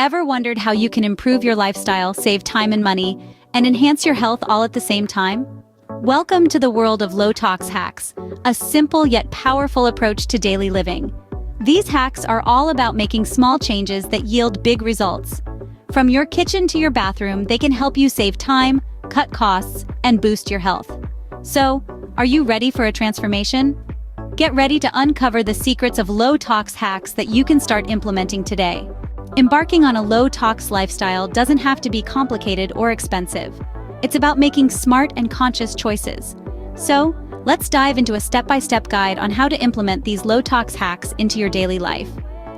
Ever wondered how you can improve your lifestyle, save time and money, and enhance your health all at the same time? Welcome to the world of low-tox hacks, a simple yet powerful approach to daily living. These hacks are all about making small changes that yield big results. From your kitchen to your bathroom, they can help you save time, cut costs, and boost your health. So, are you ready for a transformation? Get ready to uncover the secrets of low-tox hacks that you can start implementing today. Embarking on a low-tox lifestyle doesn't have to be complicated or expensive. It's about making smart and conscious choices. So, let's dive into a step-by-step guide on how to implement these low-tox hacks into your daily life.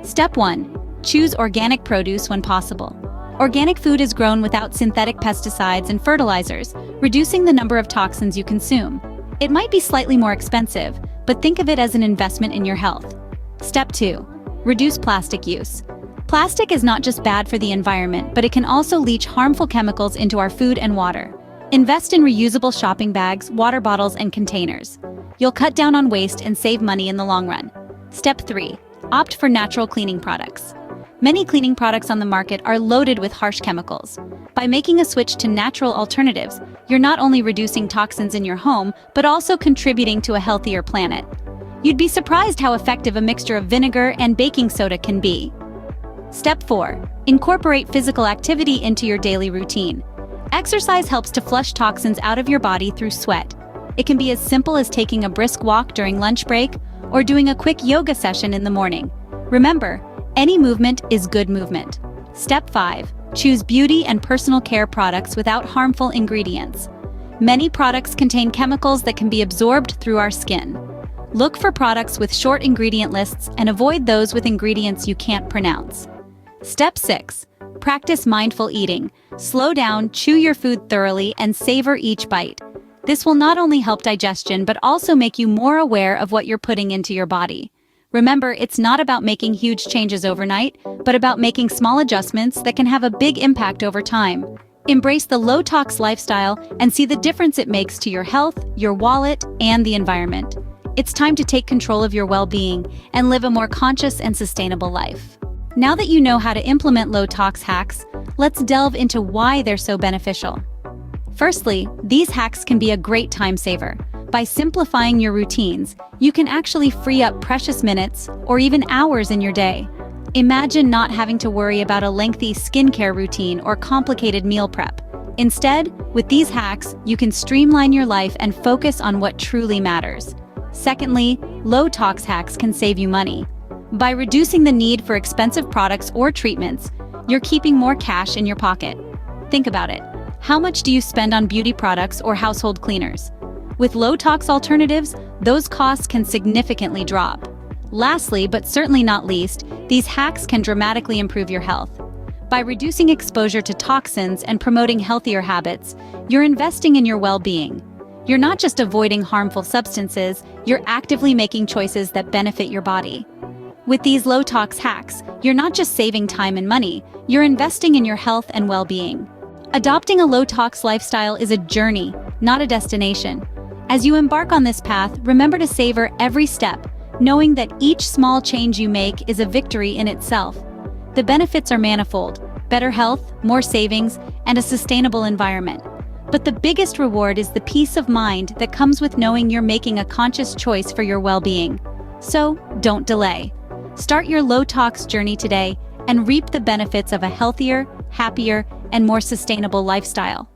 Step 1. Choose organic produce when possible. Organic food is grown without synthetic pesticides and fertilizers, reducing the number of toxins you consume. It might be slightly more expensive, but think of it as an investment in your health. Step 2. Reduce plastic use. Plastic is not just bad for the environment, but it can also leach harmful chemicals into our food and water. Invest in reusable shopping bags, water bottles, and containers. You'll cut down on waste and save money in the long run. Step 3. Opt for natural cleaning products. Many cleaning products on the market are loaded with harsh chemicals. By making a switch to natural alternatives, you're not only reducing toxins in your home, but also contributing to a healthier planet. You'd be surprised how effective a mixture of vinegar and baking soda can be. Step 4. Incorporate physical activity into your daily routine. Exercise helps to flush toxins out of your body through sweat. It can be as simple as taking a brisk walk during lunch break or doing a quick yoga session in the morning. Remember, any movement is good movement. Step 5. Choose beauty and personal care products without harmful ingredients. Many products contain chemicals that can be absorbed through our skin. Look for products with short ingredient lists and avoid those with ingredients you can't pronounce. Step 6. Practice mindful eating. Slow down, chew your food thoroughly, and savor each bite. This will not only help digestion, but also make you more aware of what you're putting into your body. Remember, it's not about making huge changes overnight, but about making small adjustments that can have a big impact over time. Embrace the low-tox lifestyle and see the difference it makes to your health, your wallet, and the environment. It's time to take control of your well-being and live a more conscious and sustainable life. Now that you know how to implement low-tox hacks, let's delve into why they're so beneficial. Firstly, these hacks can be a great time saver. By simplifying your routines, you can actually free up precious minutes or even hours in your day. Imagine not having to worry about a lengthy skincare routine or complicated meal prep. Instead, with these hacks, you can streamline your life and focus on what truly matters. Secondly, low-tox hacks can save you money. By reducing the need for expensive products or treatments, you're keeping more cash in your pocket. Think about it. How much do you spend on beauty products or household cleaners? With low-tox alternatives, those costs can significantly drop. Lastly, but certainly not least, these hacks can dramatically improve your health. By reducing exposure to toxins and promoting healthier habits, you're investing in your well-being. You're not just avoiding harmful substances, you're actively making choices that benefit your body. With these low-tox hacks, you're not just saving time and money, you're investing in your health and well-being. Adopting a low-tox lifestyle is a journey, not a destination. As you embark on this path, remember to savor every step, knowing that each small change you make is a victory in itself. The benefits are manifold: better health, more savings, and a sustainable environment. But the biggest reward is the peace of mind that comes with knowing you're making a conscious choice for your well-being. So, don't delay. Start your low-tox journey today and reap the benefits of a healthier, happier, and more sustainable lifestyle.